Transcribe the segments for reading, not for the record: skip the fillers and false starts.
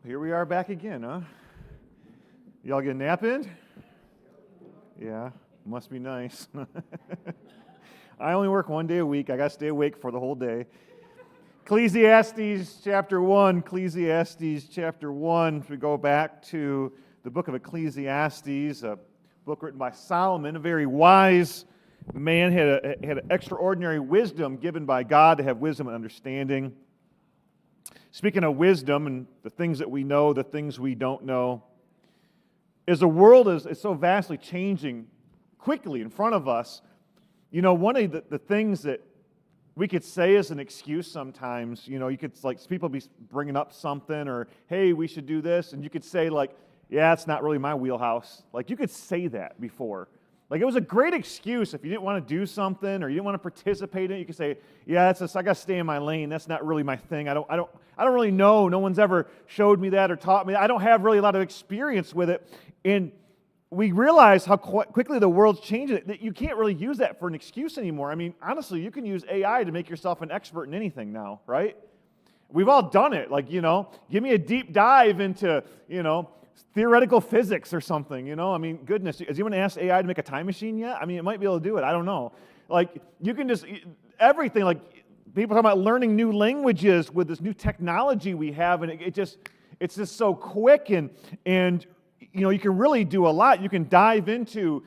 Well, here we are back again, huh? Y'all get a nap in? Yeah, must be nice. I only work one day a week. I got to stay awake for the whole day. Ecclesiastes chapter 1. We go back to the book of Ecclesiastes, a book written by Solomon, a very wise man, had an extraordinary wisdom given by God to have wisdom and understanding. Speaking of wisdom and the things that we know, the things we don't know, as the world is so vastly changing quickly in front of us, you know, one of the things that we could say as an excuse sometimes, you know, you could, like, people be bringing up something or, hey, we should do this, and you could say, like, yeah, it's not really my wheelhouse. Like, you could say that before. Like, it was a great excuse if you didn't want to do something or you didn't want to participate in it. You could say, yeah, I got to stay in my lane. That's not really my thing. I don't really know. No one's ever showed me that or taught me. I don't have really a lot of experience with it. And we realize how quickly the world's changing, that you can't really use that for an excuse anymore. I mean, honestly, you can use AI to make yourself an expert in anything now, right? We've all done it. Like, you know, give me a deep dive into, you know, theoretical physics or something, you know? I mean, goodness, has anyone asked AI to make a time machine yet? I mean, it might be able to do it. I don't know. Like, you can just, everything, like, people talk about learning new languages with this new technology we have, and it's just so quick, and you know, you can really do a lot. You can dive into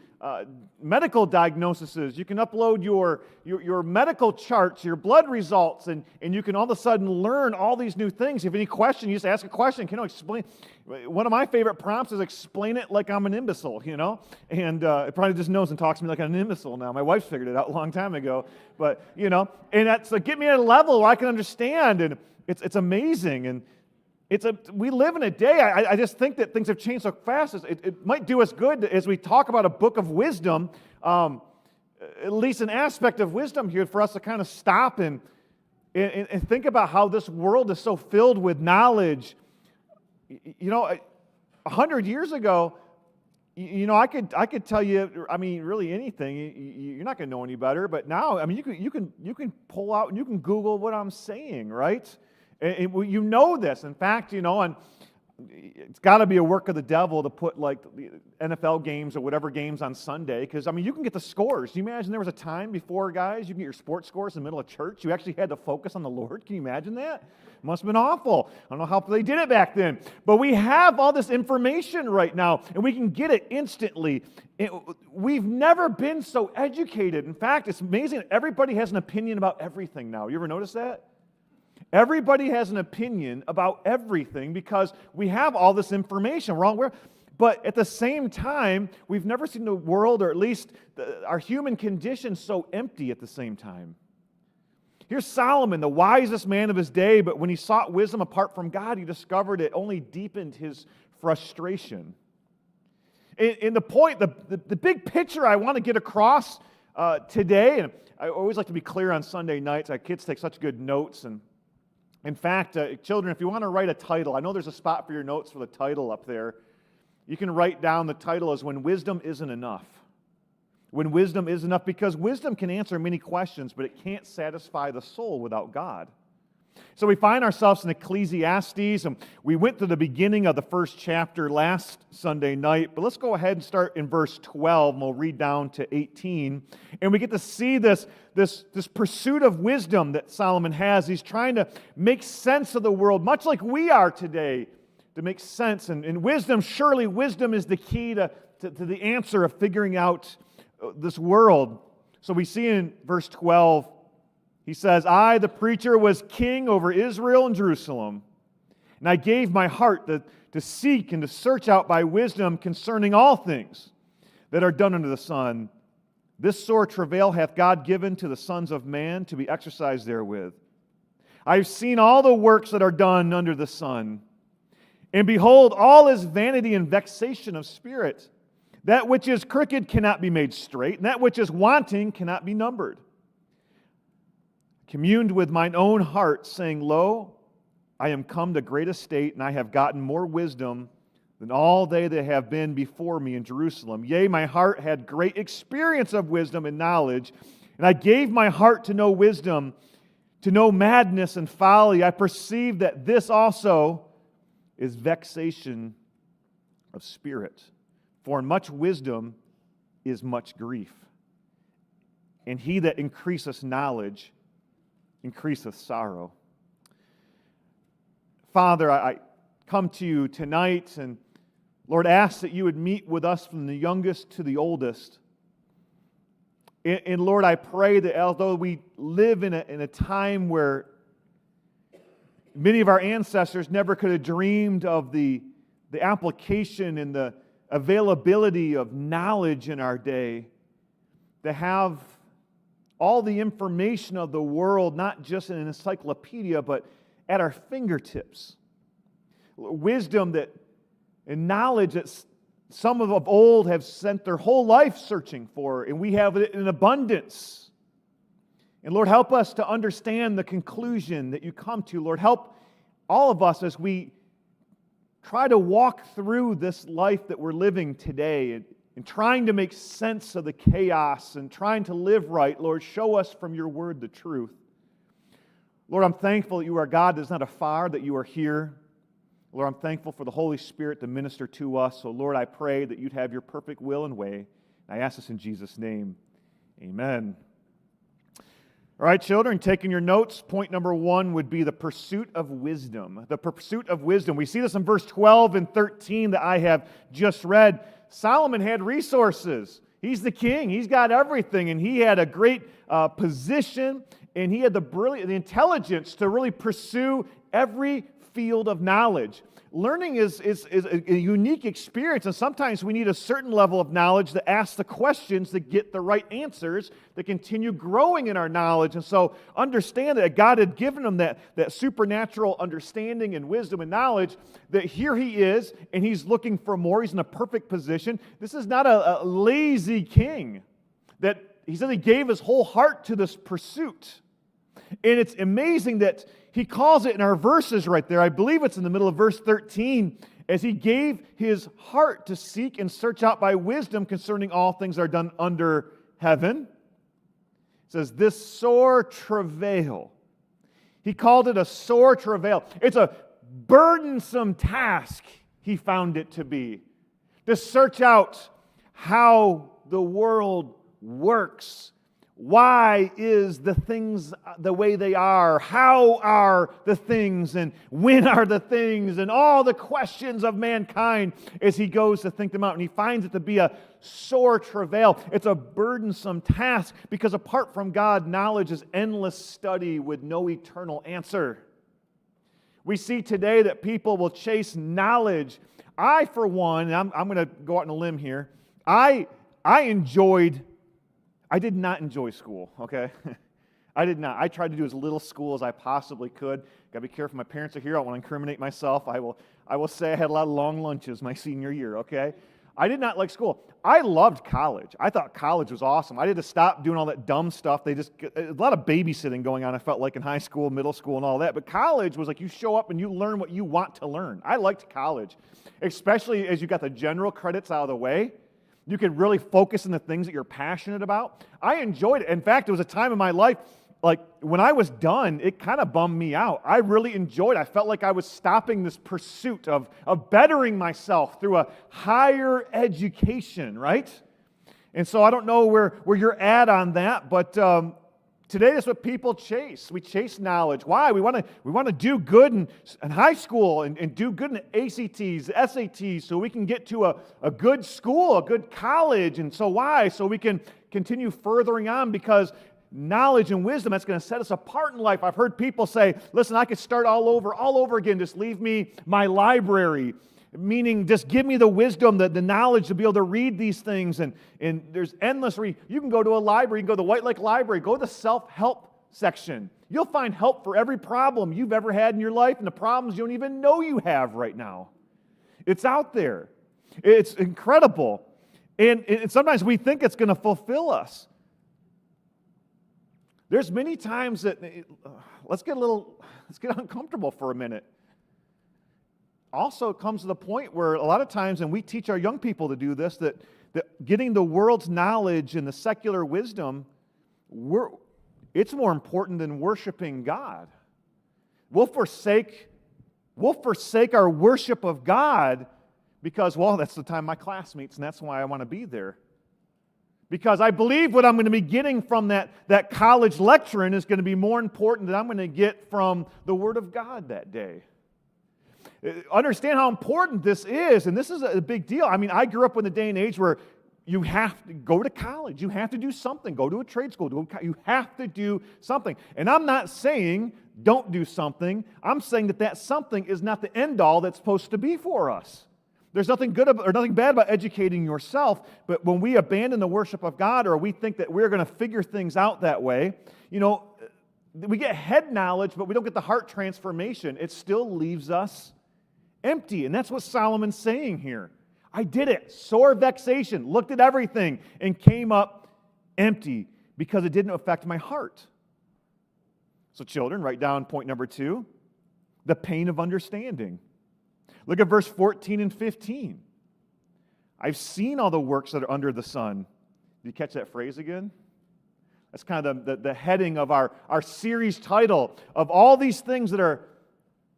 medical diagnoses. You can upload your medical charts, your blood results, and you can all of a sudden learn all these new things. If you have any question, you just ask a question. Can I explain? One of my favorite prompts is explain it like I'm an imbecile, you know? And it probably just knows and talks to me like I'm an imbecile now. My wife figured it out a long time ago. But, you know, and that's like, get me at a level where I can understand, and it's amazing. And we live in a day, I just think that things have changed so fast. It might do us good as we talk about a book of wisdom, at least an aspect of wisdom here, for us to kind of stop and think about how this world is so filled with knowledge. You know, 100 years ago, you know, I could tell you, I mean, really anything. You're not going to know any better. But now, I mean, you can pull out and you can Google what I'm saying, right? And you know this. In fact, you know, and it's got to be a work of the devil to put, like, NFL games or whatever games on Sunday, because, I mean, you can get the scores. Do you imagine there was a time before, guys, you can get your sports scores in the middle of church? You actually had to focus on the Lord. Can you imagine that? It must have been awful. I don't know how they did it back then. But we have all this information right now, and we can get it instantly. We've never been so educated. In fact, it's amazing. Everybody has an opinion about everything now. You ever notice that? Everybody has an opinion about everything because we have all this information. But at the same time, we've never seen the world, or at least our human condition, so empty at the same time. Here's Solomon, the wisest man of his day, but when he sought wisdom apart from God, he discovered it only deepened his frustration. And the point, the big picture I want to get across today, and I always like to be clear on Sunday nights. Our kids take such good notes, and in fact, children, if you want to write a title, I know there's a spot for your notes for the title up there. You can write down the title as When Wisdom Isn't Enough. When wisdom is enough, because wisdom can answer many questions, but it can't satisfy the soul without God. So we find ourselves in Ecclesiastes, and we went to the beginning of the first chapter last Sunday night, but let's go ahead and start in verse 12, and we'll read down to 18, and we get to see this pursuit of wisdom that Solomon has. He's trying to make sense of the world, much like we are today, to make sense, and wisdom, surely wisdom is the key to the answer of figuring out this world. So we see in verse 12, he says, I, the preacher, was king over Israel and Jerusalem, and I gave my heart to seek and to search out by wisdom concerning all things that are done under the sun. This sore travail hath God given to the sons of man to be exercised therewith. I have seen all the works that are done under the sun, and behold, all is vanity and vexation of spirit. That which is crooked cannot be made straight, and that which is wanting cannot be numbered. Communed with mine own heart, saying, Lo, I am come to great estate, and I have gotten more wisdom than all they that have been before me in Jerusalem. Yea, my heart had great experience of wisdom and knowledge, and I gave my heart to know wisdom, to know madness and folly. I perceived that this also is vexation of spirit. For in much wisdom is much grief. And he that increaseth knowledge increaseth sorrow. Father, I come to you tonight and, Lord, ask that you would meet with us from the youngest to the oldest. And Lord, I pray that although we live in a time where many of our ancestors never could have dreamed of the application and the availability of knowledge in our day, to have all the information of the world, not just in an encyclopedia, but at our fingertips. Wisdom and knowledge that some of old have spent their whole life searching for, and we have it in abundance. And Lord, help us to understand the conclusion that you come to. Lord, help all of us as we try to walk through this life that we're living today and trying to make sense of the chaos and trying to live right. Lord, show us from your word the truth. Lord, I'm thankful that you are God that is not afar, that you are here. Lord, I'm thankful for the Holy Spirit to minister to us. So, Lord, I pray that you'd have your perfect will and way. I ask this in Jesus' name. Amen. All right, children, taking your notes, point number 1 would be the pursuit of wisdom. The pursuit of wisdom. We see this in verse 12 and 13 that I have just read. Solomon had resources. He's the king. He's got everything, and he had a great position, and he had the intelligence to really pursue every field of knowledge. Learning is a unique experience, and sometimes we need a certain level of knowledge to ask the questions to get the right answers to continue growing in our knowledge. And so understand that God had given him that supernatural understanding and wisdom and knowledge, that here he is, and he's looking for more. He's in a perfect position. This is not a lazy king. That he said he gave his whole heart to this pursuit. And it's amazing that he calls it in our verses right there. I believe it's in the middle of verse 13. As he gave his heart to seek and search out by wisdom concerning all things that are done under heaven. It says, this sore travail. He called it a sore travail. It's a burdensome task, he found it to be. To search out how the world works. Why is the things the way they are? How are the things? And when are the things? And all the questions of mankind as he goes to think them out. And he finds it to be a sore travail. It's a burdensome task because apart from God, knowledge is endless study with no eternal answer. We see today that people will chase knowledge. I, for one, and I'm going to go out on a limb here, I did not enjoy school, okay? I did not. I tried to do as little school as I possibly could. Got to be careful. My parents are here. I don't want to incriminate myself. I will say I had a lot of long lunches my senior year, okay? I did not like school. I loved college. I thought college was awesome. I had to stop doing all that dumb stuff. A lot of babysitting going on, I felt like, in high school, middle school, and all that. But college was like you show up and you learn what you want to learn. I liked college, especially as you got the general credits out of the way. You could really focus on the things that you're passionate about. I enjoyed it. In fact, there was a time in my life, like when I was done, it kind of bummed me out. I really enjoyed it. I felt like I was stopping this pursuit of bettering myself through a higher education, right? And so I don't know where you're at on that, but today that's what people chase. We chase knowledge. Why? We want to do good in high school and do good in ACTs, SATs, so we can get to a good school, a good college. And so why? So we can continue furthering on, because knowledge and wisdom, that's going to set us apart in life. I've heard people say, listen, I could start all over again. Just leave me my library. Meaning, just give me the wisdom, the knowledge to be able to read these things. And there's endless you can go to a library, you can go to the White Lake Library, go to the self-help section. You'll find help for every problem you've ever had in your life and the problems you don't even know you have right now. It's out there. It's incredible. And sometimes we think it's going to fulfill us. There's many times that, let's get uncomfortable for a minute. Also, it comes to the point where a lot of times, and we teach our young people to do this, that getting the world's knowledge and the secular wisdom, it's more important than worshiping God. We'll forsake We'll forsake our worship of God because, well, that's the time my class meets, and that's why I want to be there. Because I believe what I'm going to be getting from that college lecturing is going to be more important than I'm going to get from the Word of God that day. Understand how important this is, and this is a big deal. I mean, I grew up in the day and age where you have to go to college. You have to do something. Go to a trade school. You have to do something. And I'm not saying don't do something. I'm saying that something is not the end all that's supposed to be for us. There's nothing good or nothing bad about educating yourself, but when we abandon the worship of God or we think that we're going to figure things out that way, we get head knowledge, but we don't get the heart transformation. It still leaves us empty, and that's what Solomon's saying here. I did it, sore vexation, looked at everything, and came up empty because it didn't affect my heart. So children, write down point number 2, the pain of understanding. Look at verse 14 and 15. I've seen all the works that are under the sun. Did you catch that phrase again? That's kind of the heading of our series title of all these things that are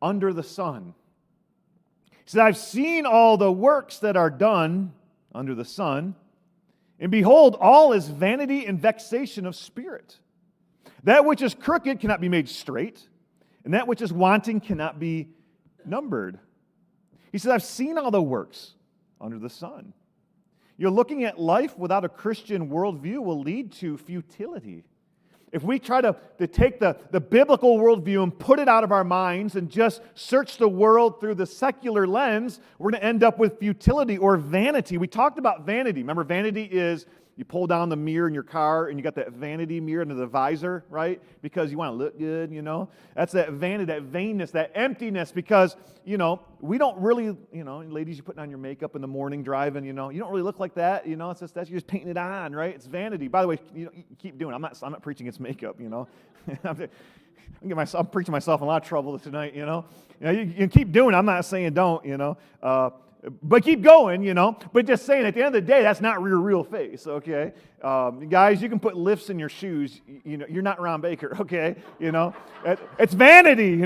under the sun. He said, I've seen all the works that are done under the sun, and behold, all is vanity and vexation of spirit. That which is crooked cannot be made straight, and that which is wanting cannot be numbered. He said, I've seen all the works under the sun. You're looking at life without a Christian worldview will lead to futility. If we try to take the biblical worldview and put it out of our minds and just search the world through the secular lens, we're going to end up with futility or vanity. We talked about vanity. Remember, vanity is you pull down the mirror in your car and you got that vanity mirror under the visor, right? Because you want to look good, That's that vanity, that vainness, that emptiness because, we don't really, ladies, you're putting on your makeup in the morning driving, you don't really look like that, it's just you're just painting it on, right? It's vanity. By the way, you keep doing it. I'm not preaching against makeup, I'm preaching myself in a lot of trouble tonight, You keep doing it. I'm not saying don't, but keep going, But just saying, at the end of the day, that's not your real face, okay? Guys, you can put lifts in your shoes. You're not Ron Baker, okay? It's vanity,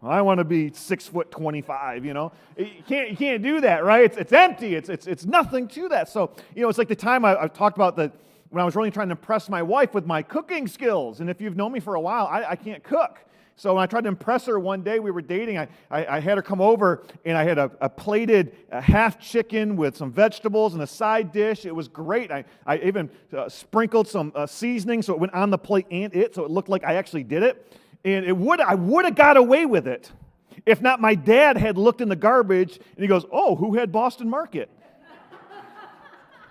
I want to be 6'25", You can't do that, right? It's empty. It's nothing to that. So, it's like the time I talked about when I was really trying to impress my wife with my cooking skills. And if you've known me for a while, I can't cook. So when I tried to impress her one day, we were dating, I had her come over, and I had a plated half chicken with some vegetables and a side dish. It was great. I even sprinkled some seasoning so it went on the plate so it looked like I actually did it. And I would have got away with it if not my dad had looked in the garbage, and he goes, oh, who had Boston Market?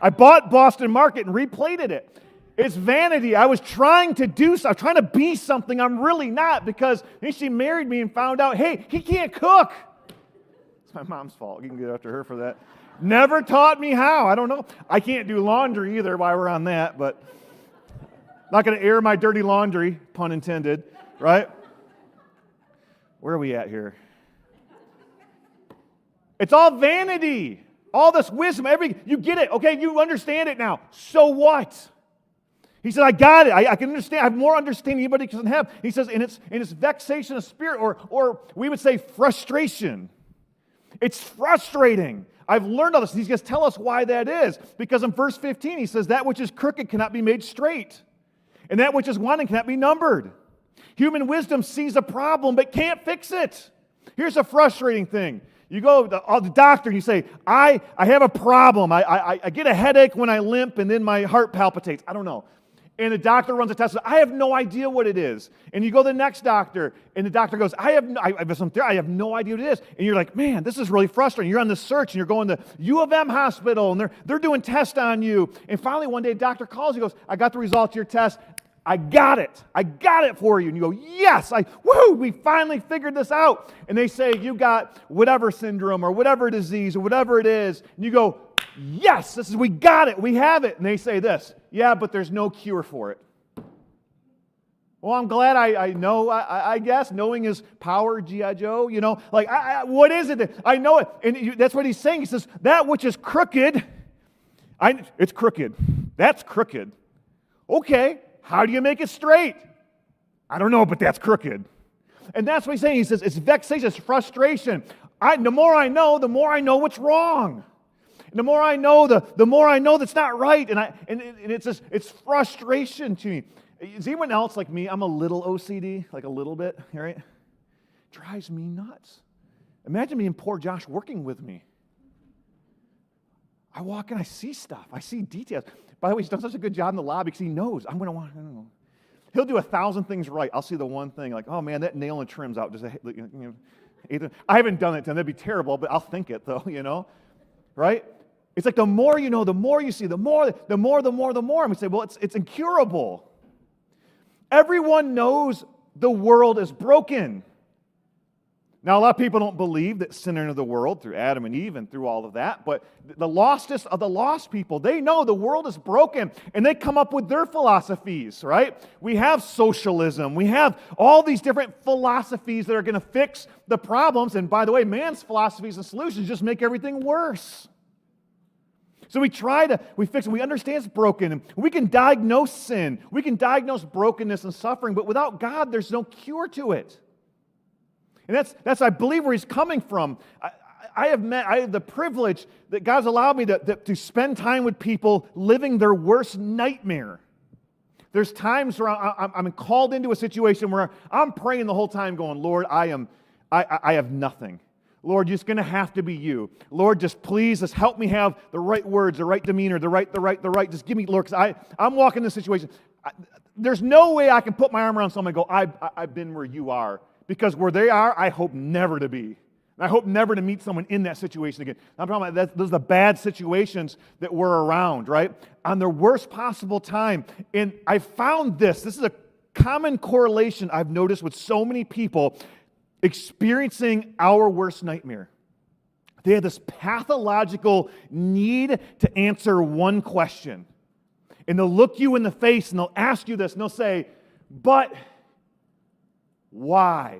I bought Boston Market and replated it. It's vanity. I was trying to be something I'm really not because she married me and found out, hey, he can't cook. It's my mom's fault. You can get after her for that. Never taught me how. I don't know. I can't do laundry either while we're on that, but not going to air my dirty laundry, pun intended, right? Where are we at here? It's all vanity. All this wisdom, you get it. Okay, you understand it now. So what? He said, I got it. I can understand. I have more understanding anybody can have. He says, and it's vexation of spirit, or we would say frustration. It's frustrating. I've learned all this. He's going to tell us why that is. Because in verse 15, he says, that which is crooked cannot be made straight. And that which is wanting cannot be numbered. Human wisdom sees a problem but can't fix it. Here's a frustrating thing. You go to the doctor and you say, I have a problem. I get a headache when I limp and then my heart palpitates. I don't know. And the doctor runs a test. I have no idea what it is. And you go to the next doctor, and the doctor goes, I have no idea what it is. And you're like, man, this is really frustrating. You're on the search, and you're going to U of M hospital, and they're doing tests on you. And finally, one day, a doctor calls you, goes, I got the results of your test. I got it. I got it for you. And you go, yes, we finally figured this out. And they say, you got whatever syndrome or whatever disease or whatever it is. And you go, yes, we got it. We have it. And they say this, yeah, but there's no cure for it. Well, I'm glad I know, I guess. Knowing is power, G.I. Joe, what is it? I know it. And that's what he's saying. He says, that which is crooked, it's crooked. That's crooked. Okay. How do you make it straight? I don't know, but that's crooked. And that's what he's saying. He says, it's vexation, it's frustration. The more I know what's wrong. And the more I know, the more I know that's not right. And it's frustration to me. Is anyone else like me? I'm a little OCD, like a little bit, right? Drives me nuts. Imagine me and poor Josh working with me. I walk in, I see stuff. I see details. By the way, he's done such a good job in the lobby because he knows I'm going to want, I don't know. He'll do 1,000 things right. I'll see the one thing like, oh man, that nail and trim's out. Just I haven't done it to him. That'd be terrible, but I'll think it though, right? It's like the more you know, the more you see, the more. And we say, well, it's incurable. Everyone knows the world is broken. Now, a lot of people don't believe that sin entered the world through Adam and Eve and through all of that, but the lostest of the lost people, they know the world is broken, and they come up with their philosophies, right? We have socialism. We have all these different philosophies that are going to fix the problems, and by the way, man's philosophies and solutions just make everything worse. So we fix it, we understand it's broken, and we can diagnose sin, we can diagnose brokenness and suffering, but without God, there's no cure to it. And that's I believe, where he's coming from. I have the privilege that God's allowed me to spend time with people living their worst nightmare. There's times where I'm called into a situation where I'm praying the whole time going, Lord, I have nothing. Lord, it's going to have to be you. Lord, just please, just help me have the right words, the right demeanor, the right. Just give me, Lord, because I'm walking this situation. There's no way I can put my arm around someone and go, I've been where you are. Because where they are, I hope never to be. And I hope never to meet someone in that situation again. I'm talking about those are the bad situations that we're around, right? On their worst possible time. And I found this is a common correlation I've noticed with so many people experiencing our worst nightmare. They have this pathological need to answer one question. And they'll look you in the face and they'll ask you this, and they'll say, but why?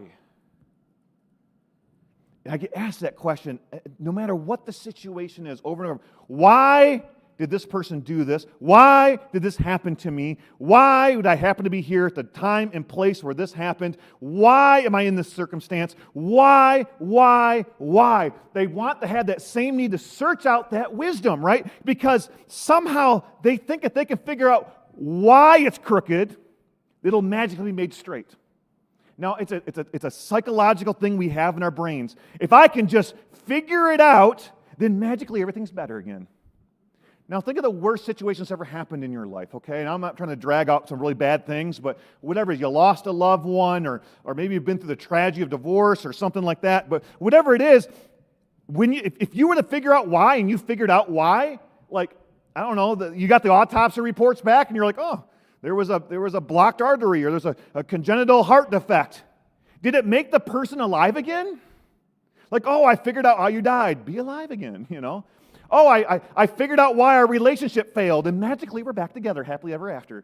And I get asked that question no matter what the situation is over and over. Why did this person do this? Why did this happen to me? Why would I happen to be here at the time and place where this happened? Why am I in this circumstance? Why? They want to have that same need to search out that wisdom, right? Because somehow they think if they can figure out why it's crooked, it'll magically be made straight. Now, it's a psychological thing we have in our brains. If I can just figure it out, then magically everything's better again. Now, think of the worst situation that's ever happened in your life, okay? And I'm not trying to drag out some really bad things, but whatever, you lost a loved one, or maybe you've been through the tragedy of divorce or something like that, but whatever it is, if you were to figure out why, and you figured out why, like, I don't know, you got the autopsy reports back, and you're like, oh, there was a blocked artery, or there's a congenital heart defect. Did it make the person alive again? Like, oh, I figured out how you died. Be alive again, Oh, I figured out why our relationship failed, and magically we're back together, happily ever after.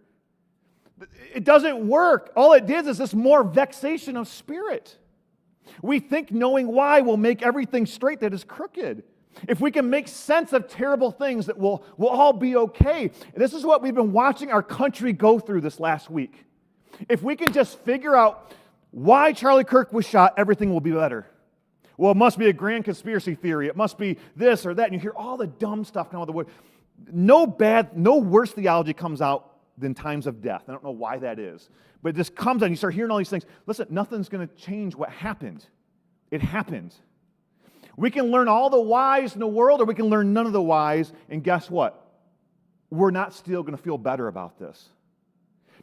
It doesn't work. All it is this more vexation of spirit. We think knowing why will make everything straight that is crooked. If we can make sense of terrible things, that we'll all be okay. And this is what we've been watching our country go through this last week. If we can just figure out why Charlie Kirk was shot, everything will be better. Well, it must be a grand conspiracy theory. It must be this or that. And you hear all the dumb stuff come out of the wood. No worse theology comes out than times of death. I don't know why that is. But it just comes out and you start hearing all these things. Listen, nothing's going to change what happened. It happened. We can learn all the whys in the world, or we can learn none of the whys, and guess what? We're not still going to feel better about this.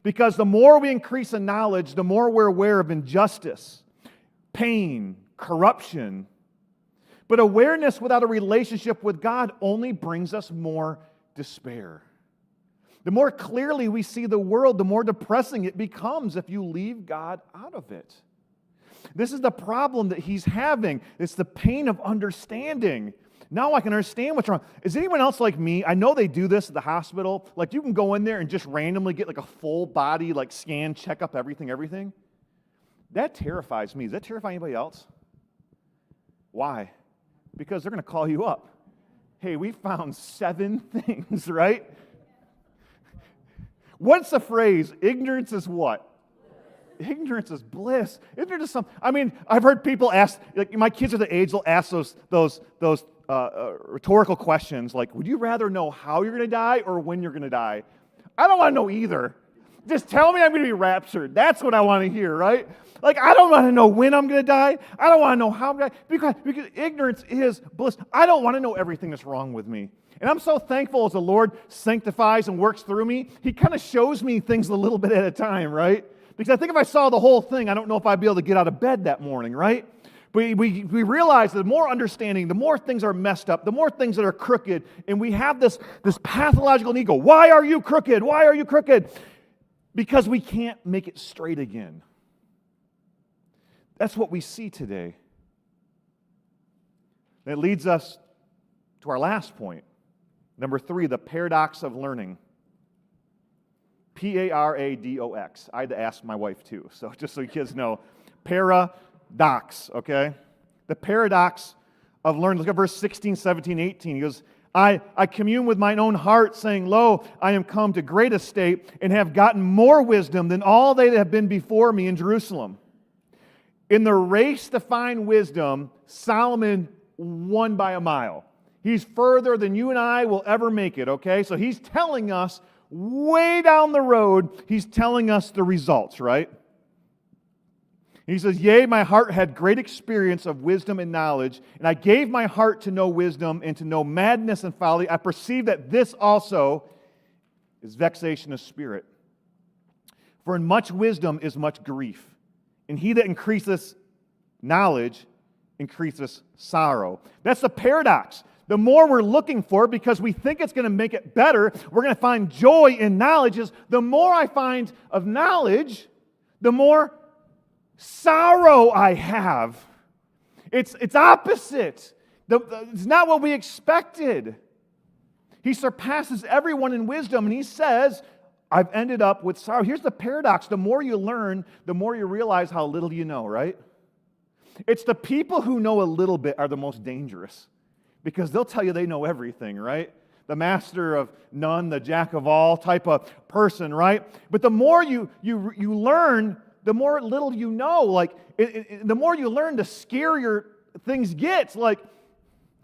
Because the more we increase in knowledge, the more we're aware of injustice, pain, corruption. But awareness without a relationship with God only brings us more despair. The more clearly we see the world, the more depressing it becomes if you leave God out of it. This is the problem that he's having. It's the pain of understanding. Now I can understand what's wrong. Is anyone else like me? I know they do this at the hospital. Like you can go in there and just randomly get like a full body like scan, check up everything. That terrifies me. Does that terrify anybody else? Why? Because they're going to call you up. Hey, we found 7 things, right? What's the phrase? Ignorance is what? ignorance is bliss. Isn't there just some? I mean, I've heard people ask, like my kids are the age, they'll ask those rhetorical questions like, would you rather know how you're going to die or when you're going to die? I don't want to know either. Just tell me I'm going to be raptured. That's what I want to hear, right? Like, I don't want to know when I'm going to die. I don't want to know how I'm going to die. Because ignorance is bliss. I don't want to know everything that's wrong with me. And I'm so thankful as the Lord sanctifies and works through me, He kind of shows me things a little bit at a time, right? Because I think if I saw the whole thing, I don't know if I'd be able to get out of bed that morning, right? But we realize that the more understanding, the more things are messed up, the more things that are crooked, and we have this pathological need to go, why are you crooked? Why are you crooked? Because we can't make it straight again. That's what we see today. That leads us to our last point. Number 3, the paradox of learning. Paradox. I had to ask my wife too, so just so you kids know. Paradox, okay? The paradox of learning. Look at verse 16, 17, 18. He goes, I commune with mine own heart, saying, Lo, I am come to great estate, and have gotten more wisdom than all they that have been before me in Jerusalem. In the race to find wisdom, Solomon won by a mile. He's further than you and I will ever make it, okay? So he's telling us, way down the road, he's telling us the results, right? He says, Yea, my heart had great experience of wisdom and knowledge, and I gave my heart to know wisdom and to know madness and folly. I perceive that this also is vexation of spirit. For in much wisdom is much grief, and he that increaseth knowledge increaseth sorrow. That's the paradox. The more we're looking for, because we think it's going to make it better, we're going to find joy in knowledge, is the more I find of knowledge, the more sorrow I have. It's opposite. It's not what we expected. He surpasses everyone in wisdom, and he says, I've ended up with sorrow. Here's the paradox. The more you learn, the more you realize how little you know, right? It's the people who know a little bit are the most dangerous, because they'll tell you they know everything, right? The master of none, the jack of all type of person, right? But the more you learn, the more little you know. Like, the more you learn, the scarier things get. Like,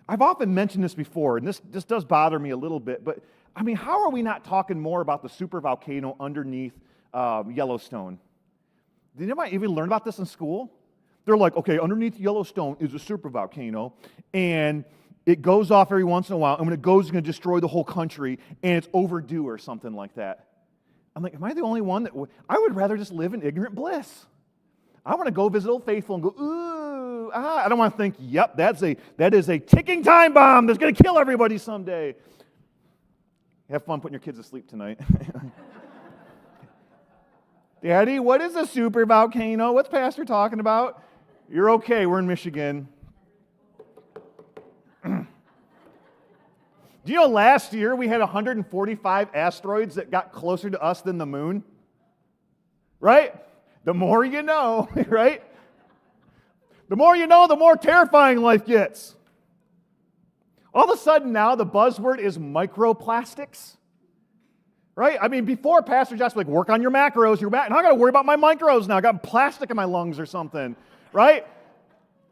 I've often mentioned this before, and this does bother me a little bit, but I mean, how are we not talking more about the supervolcano underneath Yellowstone? Did anybody even learn about this in school? They're like, okay, underneath Yellowstone is a supervolcano, and it goes off every once in a while, and when it goes, it's going to destroy the whole country, and it's overdue or something like that. I'm like, am I the only one that I would rather just live in ignorant bliss? I want to go visit Old Faithful and go, ooh, I don't want to think, yep, that is a ticking time bomb that's going to kill everybody someday. Have fun putting your kids to sleep tonight. Daddy, what is a supervolcano? What's Pastor talking about? You're okay, we're in Michigan. Do you know last year we had 145 asteroids that got closer to us than the moon? Right? The more you know, right? The more you know, the more terrifying life gets. All of a sudden now the buzzword is microplastics. Right? I mean, before Pastor Josh was like, work on your macros, now I got to worry about my micros now. I got plastic in my lungs or something. Right?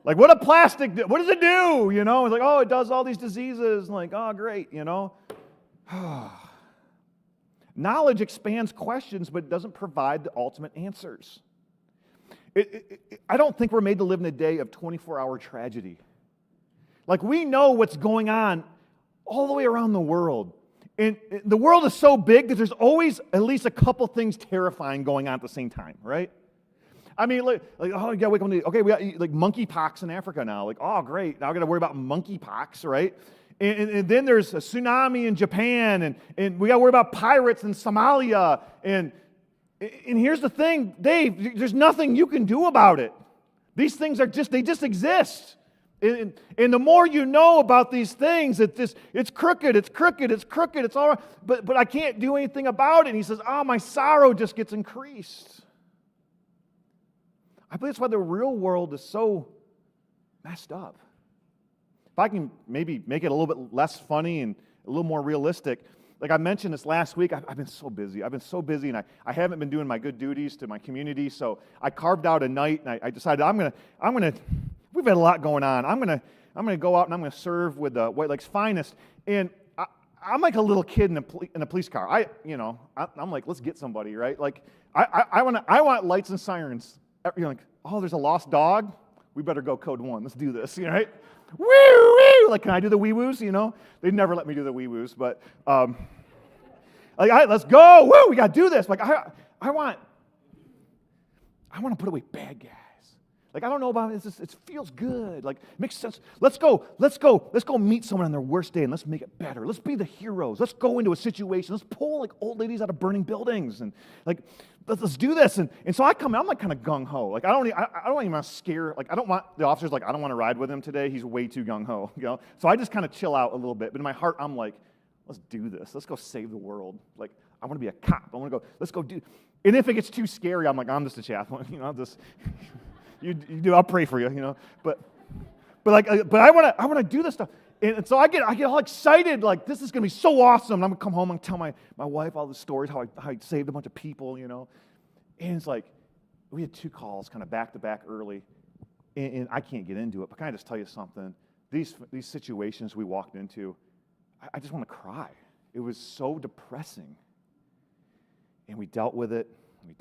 Like, what does it do? You know, it's like, oh, it does all these diseases. Like, oh, great, you know. Knowledge expands questions, but it doesn't provide the ultimate answers. I don't think we're made to live in a day of 24-hour tragedy. Like, we know what's going on all the way around the world. And the world is so big that there's always at least a couple things terrifying going on at the same time, right? I mean, like oh, you gotta wake up. Okay, we got like monkeypox in Africa now. Like, oh, great. Now I got to worry about monkeypox, right? And then there's a tsunami in Japan, and we got to worry about pirates in Somalia. And here's the thing, Dave, there's nothing you can do about it. These things they just exist. And the more you know about these things, it's crooked, it's all right, but I can't do anything about it. And he says, my sorrow just gets increased. I believe that's why the real world is so messed up. If I can maybe make it a little bit less funny and a little more realistic, Like I mentioned this last week, I've been so busy. I've been so busy, and I haven't been doing my good duties to my community. So I carved out a night, and I decided I'm gonna. We've had a lot going on. I'm gonna go out and I'm gonna serve with the White Lake's finest. And I'm like a little kid in a police car. I'm like, let's get somebody, right? Like I want lights and sirens. Like, oh, there's a lost dog. We better go code 1. Let's do this, right? Woo woo! Like, can I do the wee woos? They never let me do the wee woos, but let's go! Woo! We got to do this. Like, I want to put away bad guys. Like, I don't know about it. It feels good. Like, it makes sense. Let's go meet someone on their worst day and let's make it better. Let's be the heroes. Let's go into a situation. Let's pull like old ladies out of burning buildings and like let's do this. And so I come in, I'm like kind of gung ho. Like I don't even want to scare. Like I don't want the officers like I don't want to ride with him today. He's way too gung ho. So I just kind of chill out a little bit. But in my heart, I'm like, let's do this. Let's go save the world. Like I want to be a cop. I want to go. Let's go do. And if it gets too scary, I'm like, I'm just a chaplain. I'll just. You do. I'll pray for you. But I want to do this stuff, and so I get all excited. Like this is gonna be so awesome. And I'm gonna come home and tell my wife all the stories how I saved a bunch of people. And it's like we had 2 calls kind of back to back early, and I can't get into it. But can I just tell you something? These situations we walked into, I just want to cry. It was so depressing, and we dealt with it. And we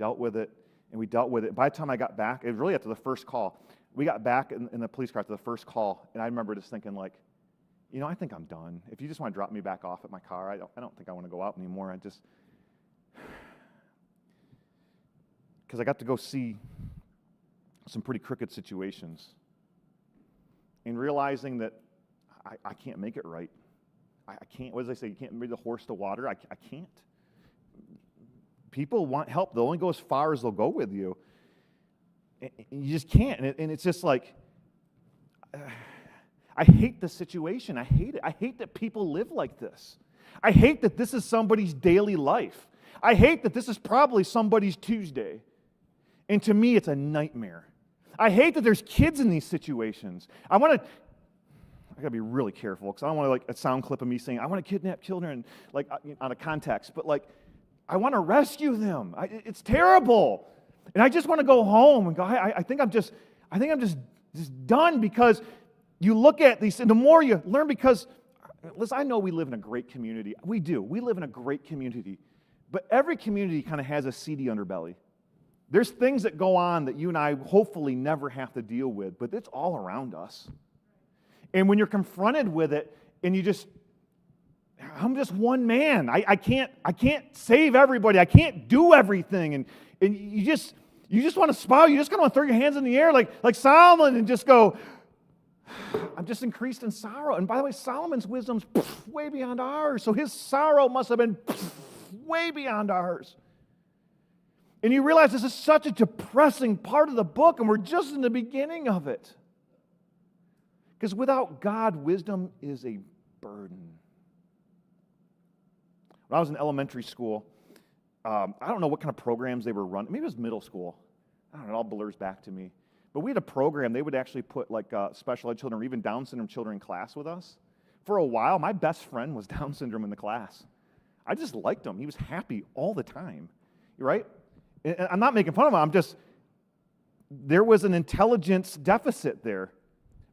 dealt with it. By the time I got back, it was really after the first call. We got back in the police car after the first call, and I remember just thinking, like, I think I'm done. If you just want to drop me back off at my car, I don't think I want to go out anymore. Because I got to go see some pretty crooked situations, and realizing that I can't make it right. I can't. What does they say? You can't lead the horse to water. I can't. People want help. They'll only go as far as they'll go with you. And you just can't. And it's just like, I hate the situation. I hate it. I hate that people live like this. I hate that this is somebody's daily life. I hate that this is probably somebody's Tuesday. And to me, it's a nightmare. I hate that there's kids in these situations. I got to be really careful because I don't want to like a sound clip of me saying, I want to kidnap children like out of context. But like, I want to rescue them. It's terrible. And I just want to go home and go, I think I'm just done because you look at these, and the more you learn, because, listen, I know we live in a great community. We do. We live in a great community. But every community kind of has a seedy underbelly. There's things that go on that you and I hopefully never have to deal with, but it's all around us. And when you're confronted with it, and I'm just one man. I can't save everybody. I can't do everything. And you just want to smile. You just kind of want to throw your hands in the air like Solomon and just go, I'm just increased in sorrow. And by the way, Solomon's wisdom's way beyond ours. So his sorrow must have been way beyond ours. And you realize this is such a depressing part of the book, and we're just in the beginning of it. Because without God, wisdom is a burden. When I was in elementary school, I don't know what kind of programs they were running. Maybe it was middle school. I don't know, it all blurs back to me. But we had a program, they would actually put like special ed children or even Down syndrome children in class with us. For a while, my best friend was Down syndrome in the class. I just liked him. He was happy all the time, right? And I'm not making fun of him. There was an intelligence deficit there.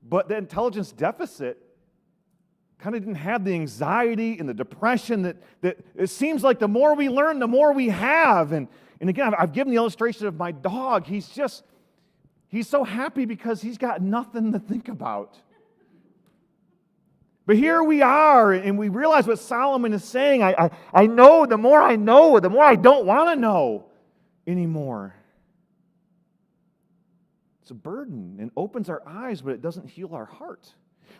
But the intelligence deficit kind of didn't have the anxiety and the depression that it seems like the more we learn, the more we have. And again, I've given the illustration of my dog. He's so happy because he's got nothing to think about. But here we are, and we realize what Solomon is saying. I know, the more I don't want to know anymore. It's a burden and opens our eyes, but it doesn't heal our heart.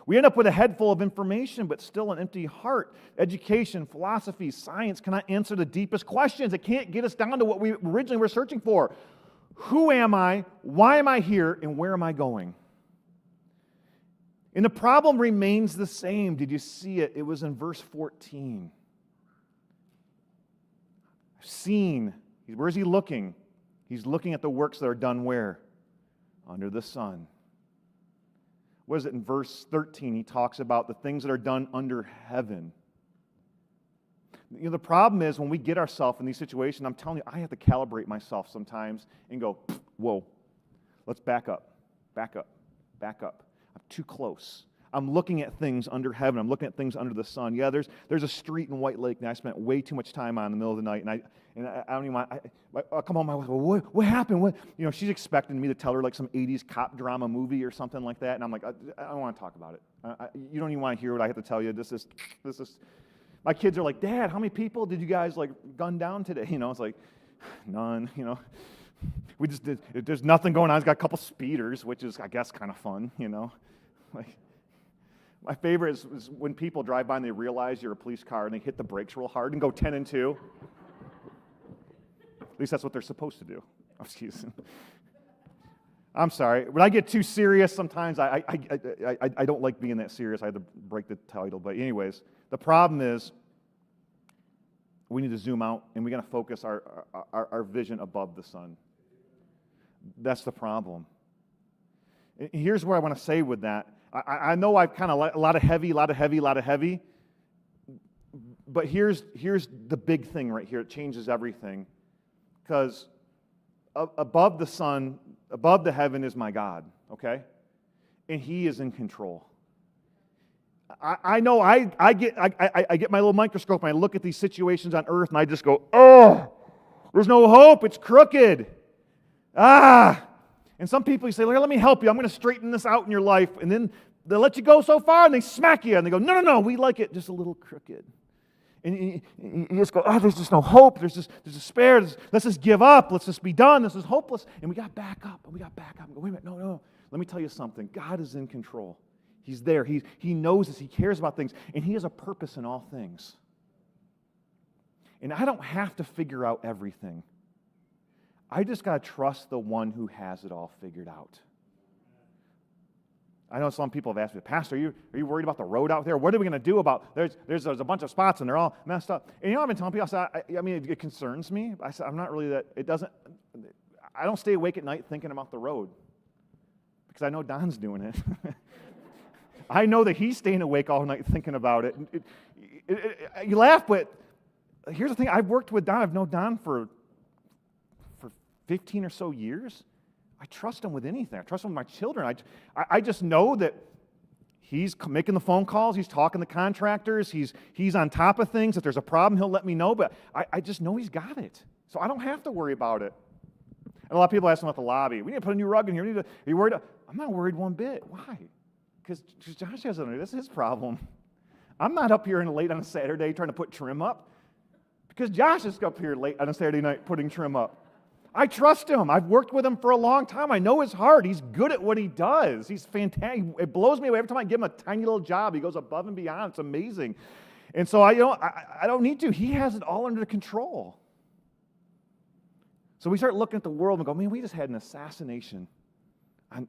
We end up with a head full of information, but still an empty heart. Education, philosophy, science cannot answer the deepest questions. It can't get us down to what we originally were searching for. Who am I? Why am I here? And where am I going? And the problem remains the same. Did you see it? It was in verse 14. Seen. Where's he looking? He's looking at the works that are done where? Under the sun. What is it in verse 13? He talks about the things that are done under heaven. The problem is when we get ourselves in these situations, I'm telling you, I have to calibrate myself sometimes and go, whoa, let's back up, back up, back up. I'm too close. I'm looking at things under heaven. I'm looking at things under the sun. Yeah, there's a street in White Lake that I spent way too much time on in the middle of the night, and I don't even want. I come home, my wife, well, what happened? What? She's expecting me to tell her like some '80s cop drama movie or something like that, and I'm like, I don't want to talk about it. You don't even want to hear what I have to tell you. This is. My kids are like, Dad, how many people did you guys like gun down today? It's like none. We just did. There's nothing going on. It's got a couple speeders, which is, I guess, kind of fun. Like. My favorite is when people drive by and they realize you're a police car and they hit the brakes real hard and go 10 and 2. At least that's what they're supposed to do. Oh, excuse me. I'm sorry. When I get too serious, sometimes I don't like being that serious. I had to break the title. But anyways, the problem is we need to zoom out and we got to focus our vision above the sun. That's the problem. And here's what I want to say with that. I know I've kind of a lot of heavy, but here's the big thing right here. It changes everything. Because above the sun, above the heaven is my God, okay? And He is in control. I know I get my little microscope and I look at these situations on earth and I just go, oh, there's no hope, it's crooked. And some people, you say, let me help you. I'm going to straighten this out in your life. And then they'll let you go so far and they smack you. And they go, no, we like it just a little crooked. And you just go, there's just no hope. There's despair. Let's just give up. Let's just be done. This is hopeless. And we got back up. And go, wait a minute, no. Let me tell you something. God is in control. He's there. He knows us. He cares about things. And He has a purpose in all things. And I don't have to figure out everything. I just got to trust the one who has it all figured out. I know some people have asked me, Pastor, are you worried about the road out there? What are we going to do about, there's a bunch of spots and they're all messed up. And I've been telling people, it concerns me. I said, I'm not really I don't stay awake at night thinking about the road because I know Don's doing it. I know that he's staying awake all night thinking about it. You laugh, but here's the thing. I've worked with Don. I've known Don for 15 or so years. I trust him with anything. I trust him with my children. I just know that he's making the phone calls. He's talking to contractors. He's on top of things. If there's a problem, he'll let me know. But I just know he's got it. So I don't have to worry about it. And a lot of people ask me about the lobby. We need to put a new rug in here. Are you worried? I'm not worried one bit. Why? Because Josh has it. This is his problem. I'm not up here late on a Saturday trying to put trim up. Because Josh is up here late on a Saturday night putting trim up. I trust him. I've worked with him for a long time. I know his heart. He's good at what he does. He's fantastic. It blows me away every time I give him a tiny little job. He goes above and beyond. It's amazing. And so I don't need to. He has it all under control. So we start looking at the world and go, man, we just had an assassination. And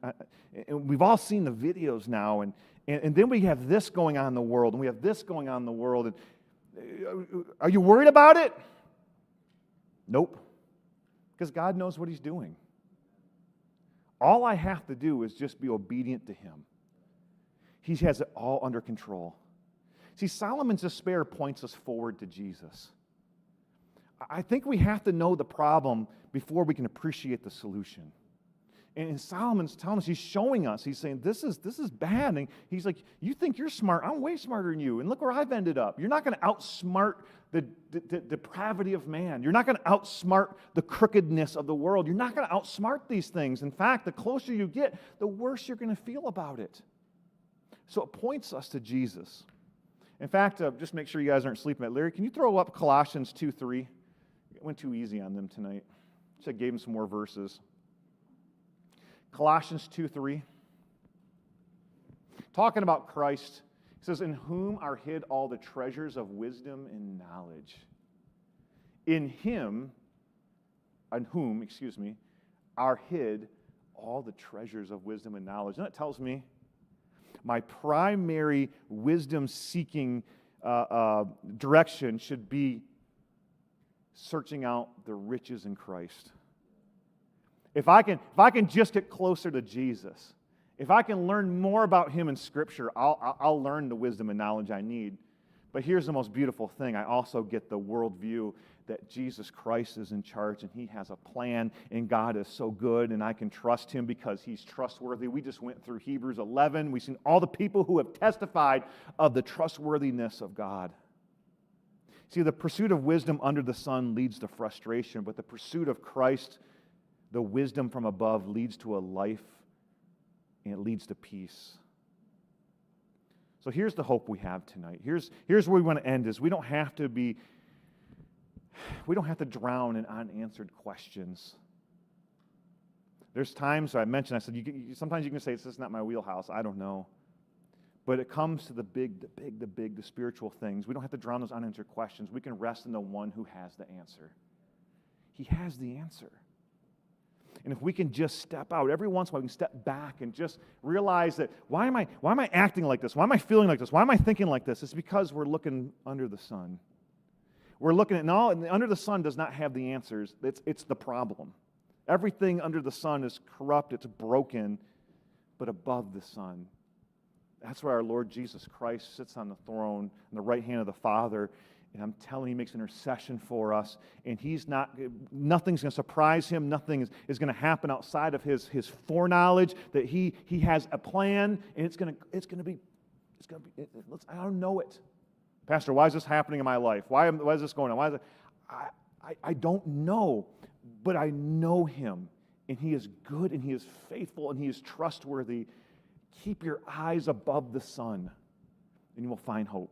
we've all seen the videos now. And then we have this going on in the world. And we have this going on in the world. And are you worried about it? Nope. Because God knows what He's doing. All I have to do is just be obedient to Him. He has it all under control. See, Solomon's despair points us forward to Jesus. I think we have to know the problem before we can appreciate the solution. And Solomon's telling us, he's showing us, he's saying, this is bad. And he's like, you think you're smart? I'm way smarter than you. And look where I've ended up. You're not going to outsmart the depravity of man. You're not going to outsmart the crookedness of the world. You're not going to outsmart these things. In fact, the closer you get, the worse you're going to feel about it. So it points us to Jesus. In fact, just make sure you guys aren't sleeping at Larry. Can you throw up Colossians 2:3? It went too easy on them tonight. So I gave them some more verses. Colossians 2:3. Talking about Christ. It says, in whom are hid all the treasures of wisdom and knowledge. In Him, on whom, are hid all the treasures of wisdom and knowledge. And that tells me my primary wisdom-seeking direction should be searching out the riches in Christ. If I can just get closer to Jesus, if I can learn more about Him in Scripture, I'll learn the wisdom and knowledge I need. But here's the most beautiful thing. I also get the worldview that Jesus Christ is in charge and he has a plan, and God is so good and I can trust him because he's trustworthy. We just went through Hebrews 11. We've seen all the people who have testified of the trustworthiness of God. See, the pursuit of wisdom under the sun leads to frustration, but the pursuit of Christ, the wisdom from above, leads to a life and it leads to peace. So here's the hope we have tonight. Here's where we want to end is we don't have to drown in unanswered questions. There's times I mentioned, I said, sometimes you can say, this is not my wheelhouse, I don't know. But it comes to the spiritual things. We don't have to drown those unanswered questions. We can rest in the one who has the answer. He has the answer. And if we can just step out, every once in a while we can step back and just realize that, why am I acting like this? Why am I feeling like this? Why am I thinking like this? It's because we're looking under the sun. We're looking at, and under the sun does not have the answers. It's the problem. Everything under the sun is corrupt, it's broken, but above the sun, that's where our Lord Jesus Christ sits on the throne on the right hand of the Father. And I'm telling you, he makes intercession for us. And nothing's going to surprise him. Nothing is going to happen outside of his foreknowledge that he has a plan. And it's going to be, I don't know it. Pastor, why is this happening in my life? Why is this going on? I don't know, but I know him. And he is good and he is faithful and he is trustworthy. Keep your eyes above the sun and you will find hope.